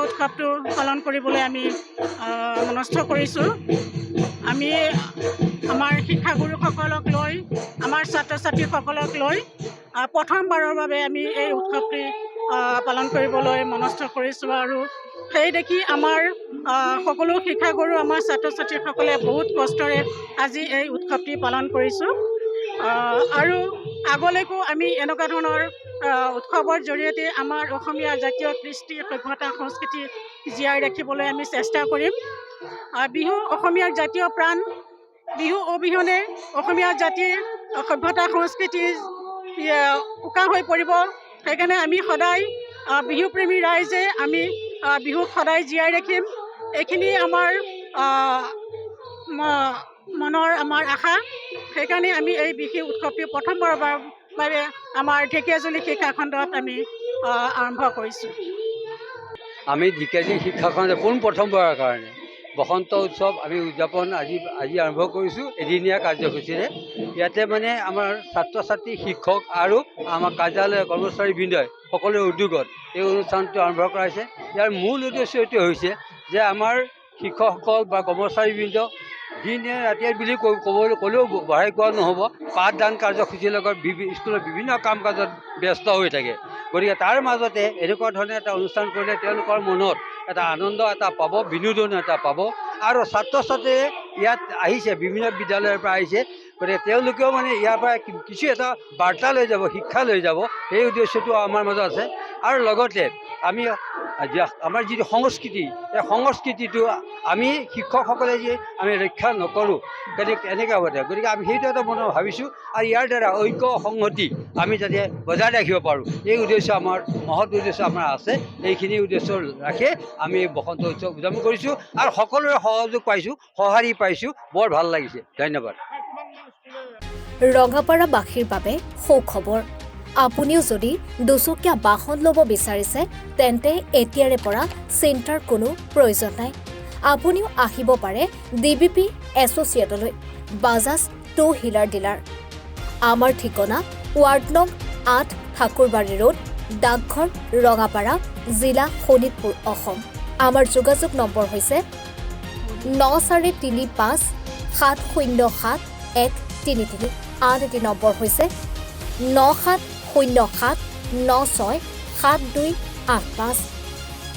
উৎসৱটো পালন কৰিবলৈ আমি মনস্থ কৰিছোঁ। আমি আমাৰ শিক্ষাগুৰুসকলক লৈ আমাৰ ছাত্ৰ ছাত্ৰীসকলক লৈ প্ৰথমবাৰৰ বাবে আমি এই উৎসৱটি পালন কৰিবলৈ মনস্থ কৰিছোঁ আৰু সেই দেখি আমাৰ সকলো শিক্ষাগুৰু আমাৰ ছাত্ৰ ছাত্ৰীসকলে বহুত কষ্টৰে আজি এই উৎসৱটি পালন কৰিছোঁ আৰু আগলৈকো আমি এনেকুৱা ধৰণৰ উৎসৱৰ জৰিয়তে আমাৰ অসমীয়া জাতীয় কৃষ্টি সভ্যতা সংস্কৃতি জীয়াই ৰাখিবলৈ আমি চেষ্টা কৰিম। বিহু অসমীয়াৰ জাতীয় প্ৰাণ। বিহু অবিহনে অসমীয়া জাতিৰ সভ্যতা সংস্কৃতি উকা হৈ পৰিব। সেইকাৰণে আমি সদায় বিহুপ্ৰেমী ৰাইজে আমি বিহুক সদায় জীয়াই ৰাখিম। এইখিনি আমাৰ মনৰ আমাৰ আশা। সেইকাৰণে আমি এই বিহু উৎসৱটি প্ৰথমবাৰৰ বাবে আমাৰ ঢেকীয়াজুলি শিক্ষাখণ্ডত আমি আৰম্ভ কৰিছোঁ। আমি ঢেকীয়াজুলি শিক্ষাখণ্ডে প্ৰথমবাৰৰ কাৰণে বসন্ত উৎসৱ আমি উদযাপন আজি আৰম্ভ কৰিছোঁ এদিনীয়া কাৰ্যসূচীৰে। ইয়াতে মানে আমাৰ ছাত্ৰ ছাত্ৰী শিক্ষক আৰু আমাৰ কাৰ্যালয়ৰ কৰ্মচাৰীবৃন্দই সকলোৰে উদ্যোগত এই অনুষ্ঠানটো আৰম্ভ কৰা হৈছে। ইয়াৰ মূল উদ্দেশ্য এইটো হৈছে যে আমাৰ শিক্ষকসকল বা কৰ্মচাৰীবৃন্দ দিনে ৰাতিয়ে বুলি ক'লেও বঢ়াই কোৱা নহ'ব, পাঠদান কাৰ্যসূচীৰ লগত স্কুলৰ বিভিন্ন কাম কাজত ব্যস্ত হৈ থাকে। গতিকে তাৰ মাজতে এনেকুৱা ধৰণে এটা অনুষ্ঠান কৰিলে তেওঁলোকৰ মনত এটা আনন্দ এটা পাব, বিনোদন এটা পাব আৰু ছাত্ৰ ছাত্ৰীয়ে ইয়াত আহিছে, বিভিন্ন বিদ্যালয়ৰ পৰা আহিছে। গতিকে তেওঁলোকেও মানে ইয়াৰ পৰা কিছু এটা বাৰ্তা লৈ যাব, শিক্ষা লৈ যাব, সেই উদ্দেশ্যটো আমাৰ মাজত আছে। আৰু লগতে আমি আমাৰ যিটো সংস্কৃতি, এই সংস্কৃতিটো আমি শিক্ষকসকলে যে আমি ৰক্ষা নকৰোঁ, গতিকে এনেকৈ হ'ব। গতিকে আমি সেইটো এটা মনত ভাবিছোঁ আৰু ইয়াৰ দ্বাৰা ঐক্য সংহতি আমি যাতে বজাই ৰাখিব পাৰোঁ, এই উদ্দেশ্য আমাৰ মহৎ উদ্দেশ্য আমাৰ আছে। এইখিনি উদ্দেশ্য ৰাখি আমি বসন্ত উৎসৱ উদযাপন কৰিছোঁ আৰু সকলোৰে সহযোগ পাইছোঁ, সঁহাৰি পাইছোঁ। বৰ ভাল লাগিছে। ধন্যবাদ। ৰঙাপাৰাবাসীৰ বাবে সুখবৰ। আপুনিও যদি দুচকীয়া বাহন ল'ব বিচাৰিছে তেন্তে এতিয়াৰে পৰা চিন্তাৰ কোনো প্ৰয়োজন নাই। আপুনিও আহিব পাৰে DBP এছ'চিয়েটলৈ, বাজাজ টু হুইলাৰ ডিলাৰ। আমাৰ ঠিকনা ৱাৰ্ড নং 8 ঠাকুৰবাৰী ৰোড, ডাকঘৰ, ৰঙাপাৰা, জিলা শোণিতপুৰ, অসম। আমাৰ যোগাযোগ নম্বৰ হৈছে 9435 707 133। আন এটি নম্বৰ হৈছে 9707 96 7285।